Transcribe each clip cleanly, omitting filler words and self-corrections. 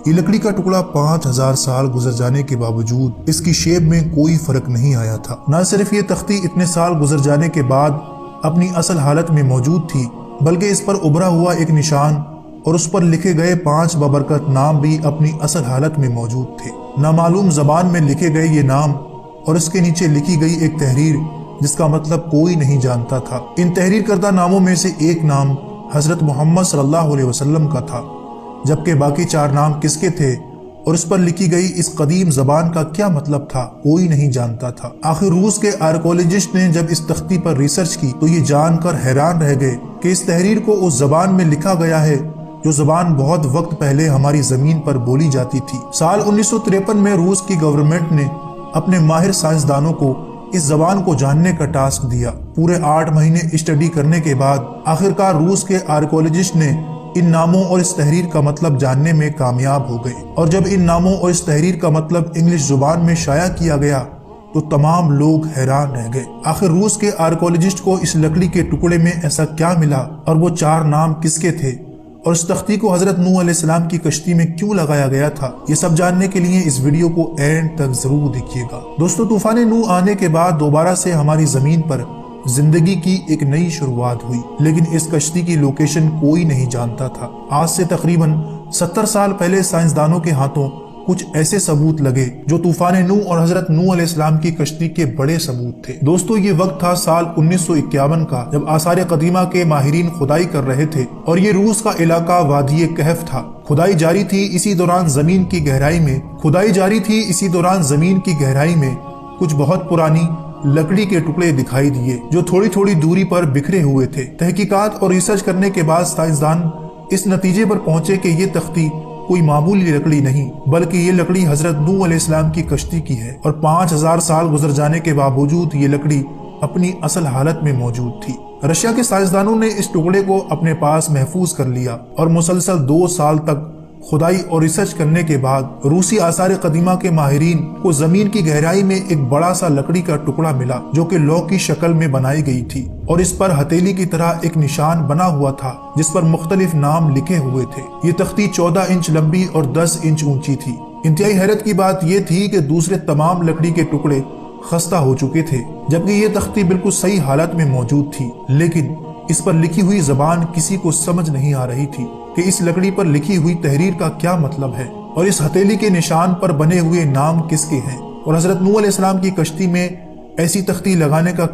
یہ لکڑی کا ٹکڑا 5000 سال گزر جانے کے باوجود اس کی شیپ میں کوئی فرق نہیں آیا تھا۔ نہ صرف یہ تختی اتنے سال گزر جانے کے بعد اپنی اصل حالت میں موجود تھی، بلکہ اس پر ابھرا ہوا ایک نشان اور اس پر لکھے گئے 5 بابرکت نام بھی اپنی اصل حالت میں موجود تھے۔ نامعلوم زبان میں لکھے گئے یہ نام اور اس کے نیچے لکھی گئی ایک تحریر جس کا مطلب کوئی نہیں جانتا تھا۔ ان تحریر کردہ ناموں میں سے ایک نام حضرت محمد صلی اللہ علیہ وسلم کا تھا، جبکہ باقی 4 نام کس کے تھے اور اس پر لکھی گئی اس قدیم زبان کا کیا مطلب تھا کوئی نہیں جانتا تھا۔ آخر روس کے آرکیولوجسٹ نے جب اس تختی پر ریسرچ کی تو یہ جان کر حیران رہ گئے کہ اس تحریر کو اس زبان میں لکھا گیا ہے جو زبان بہت وقت پہلے ہماری زمین پر بولی جاتی تھی۔ سال 1953 میں روس کی گورنمنٹ نے اپنے ماہر سائنسدانوں کو اس زبان کو جاننے کا ٹاسک دیا۔ پورے 8 مہینے اسٹڈی کرنے کے بعد آخرکار روس کے آرکیولوجسٹ نے ان ناموں اور اس تحریر کا مطلب جاننے میں کامیاب ہو گئے، اور جب ان ناموں اور اس تحریر کا مطلب انگلش زبان میں شائع کیا گیا تو تمام لوگ حیران رہ گئے۔ آخر روس کے آرکیولوجسٹ کو اس لکڑی کے ٹکڑے میں ایسا کیا ملا اور وہ 4 نام کس کے تھے اور اس تختی کو حضرت نوح علیہ السلام کی کشتی میں کیوں لگایا گیا تھا؟ یہ سب جاننے کے لیے اس ویڈیو کو اینڈ تک ضرور دیکھیے گا۔ دوستو، طوفان نوح آنے کے بعد دوبارہ سے ہماری زمین پر زندگی کی ایک نئی شروعات ہوئی، لیکن اس کشتی کی لوکیشن کوئی نہیں جانتا تھا۔ آج سے تقریباً 70 سال پہلے سائنسدانوں کے ہاتھوں کچھ ایسے ثبوت لگے جو طوفان نوح اور حضرت نوح علیہ السلام کی کشتی کے بڑے ثبوت تھے۔ دوستو، یہ وقت تھا سال 1951 کا، جب آثار قدیمہ کے ماہرین کھدائی کر رہے تھے اور یہ روس کا علاقہ وادی کہف تھا۔ کھدائی جاری تھی، اسی دوران زمین کی گہرائی میں کچھ بہت پرانی لکڑی کے ٹکڑے دکھائی دیے جو تھوڑی تھوڑی دوری پر بکھرے ہوئے تھے۔ تحقیقات اور ریسرچ کرنے کے بعد سائنسدان اس نتیجے پر پہنچے کہ یہ تختی کوئی معمولی لکڑی نہیں، بلکہ یہ لکڑی حضرت نوح علیہ السلام کی کشتی کی ہے، اور 5000 سال گزر جانے کے باوجود یہ لکڑی اپنی اصل حالت میں موجود تھی۔ رشیا کے سائنسدانوں نے اس ٹکڑے کو اپنے پاس محفوظ کر لیا اور مسلسل 2 سال تک کھدائی اور ریسرچ کرنے کے بعد روسی آثار قدیمہ کے ماہرین کو زمین کی گہرائی میں ایک بڑا سا لکڑی کا ٹکڑا ملا جو کہ لوح کی شکل میں بنائی گئی تھی، اور اس پر ہتھیلی کی طرح ایک نشان بنا ہوا تھا جس پر مختلف نام لکھے ہوئے تھے۔ یہ تختی 14 انچ لمبی اور 10 انچ اونچی تھی۔ انتہائی حیرت کی بات یہ تھی کہ دوسرے تمام لکڑی کے ٹکڑے خستہ ہو چکے تھے، جبکہ یہ تختی بالکل صحیح حالت میں موجود تھی، لیکن اس پر لکھی ہوئی زبان کسی کو سمجھ نہیں آ رہی تھی کہ اس لکڑی پر لکھی ہوئی تحریر کا کیا مطلب ہے، اور اس ہتھیلی کے نشان پر بنے ہوئے نام کس کے ہیں، اور حضرت نوح علیہ السلام کی کشتی میں ایسی تختی لگانے کا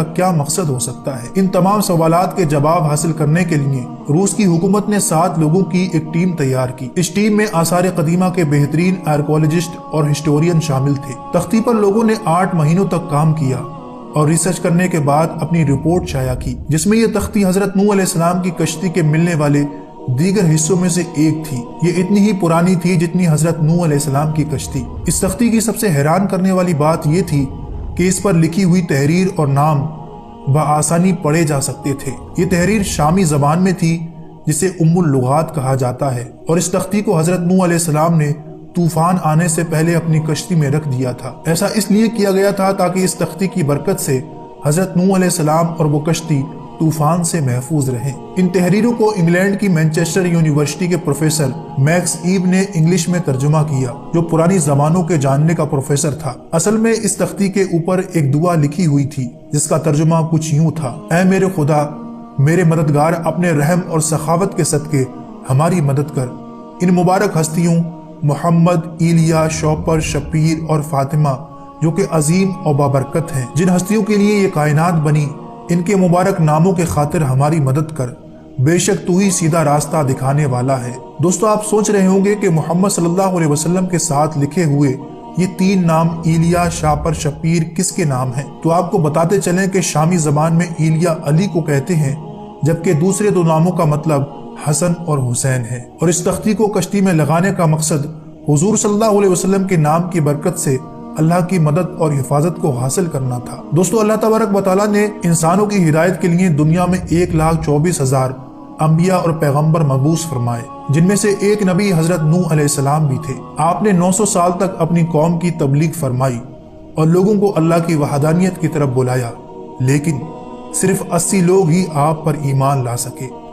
کیا مقصد ہو سکتا ہے۔ ان تمام سوالات کے جواب حاصل کرنے کے لیے روس کی حکومت نے 7 لوگوں کی ایک ٹیم تیار کی۔ اس ٹیم میں آثار قدیمہ کے بہترین آرکیولوجسٹ اور ہسٹورین شامل تھے۔ تختی پر لوگوں نے 8 مہینوں تک کام کیا اور ریسرچ کرنے کے بعد اپنی رپورٹ شائع کی، جس میں یہ تختی حضرت نوح علیہ السلام کی کشتی کے ملنے والے دیگر حصوں میں سے ایک تھی۔ یہ اتنی ہی پرانی تھی جتنی حضرت نوح علیہ السلام کی کشتی۔ اس تختی کی سب سے حیران کرنے والی بات یہ تھی کہ اس پر لکھی ہوئی تحریر اور نام بآسانی پڑھے جا سکتے تھے۔ یہ تحریر شامی زبان میں تھی جسے اللغات کہا جاتا ہے، اور اس تختی کو حضرت نوح علیہ السلام نے طوفان آنے سے پہلے اپنی کشتی میں رکھ دیا تھا۔ ایسا اس لیے کیا گیا تھا تاکہ اس تختی کی برکت سے حضرت نوح علیہ السلام اور وہ کشتی طوفان سے محفوظ رہیں۔ ان تحریروں کو انگلینڈ کی مینچسٹر یونیورسٹی کے پروفیسر میکس ایو نے انگلش میں ترجمہ کیا، جو پرانی زبانوں کے جاننے کا پروفیسر تھا۔ اصل میں اس تختی کے اوپر ایک دعا لکھی ہوئی تھی جس کا ترجمہ کچھ یوں تھا: اے میرے خدا، میرے مددگار، اپنے رحم اور سخاوت کے صدقے ہماری مدد کر۔ ان مبارک ہستیوں محمد، ایلیا، شوپر، شپیر اور فاطمہ جو کہ عظیم اور بابرکت ہیں، جن ہستیوں کے لیے یہ کائنات بنی، ان کے مبارک ناموں کے خاطر ہماری مدد کر، بے شک تو ہی سیدھا راستہ دکھانے والا ہے۔ دوستو، آپ سوچ رہے ہوں گے کہ محمد صلی اللہ علیہ وسلم کے ساتھ لکھے ہوئے یہ 3 نام ایلیا، شاپر، شپیر کس کے نام ہیں؟ تو آپ کو بتاتے چلیں کہ شامی زبان میں ایلیا علی کو کہتے ہیں، جبکہ دوسرے 2 ناموں کا مطلب حسن اور حسین ہے، اور اس تختی کو کشتی میں لگانے کا مقصد حضور صلی اللہ علیہ وسلم کے نام کی برکت سے اللہ کی مدد اور حفاظت کو حاصل کرنا تھا۔ دوستو، اللہ تبارک و تعالیٰ نے انسانوں کی ہدایت کے لیے دنیا میں 1,24,000 انبیاء اور پیغمبر مبعوث فرمائے، جن میں سے ایک نبی حضرت نوح علیہ السلام بھی تھے۔ آپ نے 900 سال تک اپنی قوم کی تبلیغ فرمائی اور لوگوں کو اللہ کی وحدانیت کی طرف بلایا، لیکن صرف 80 لوگ ہی آپ پر ایمان لا سکے۔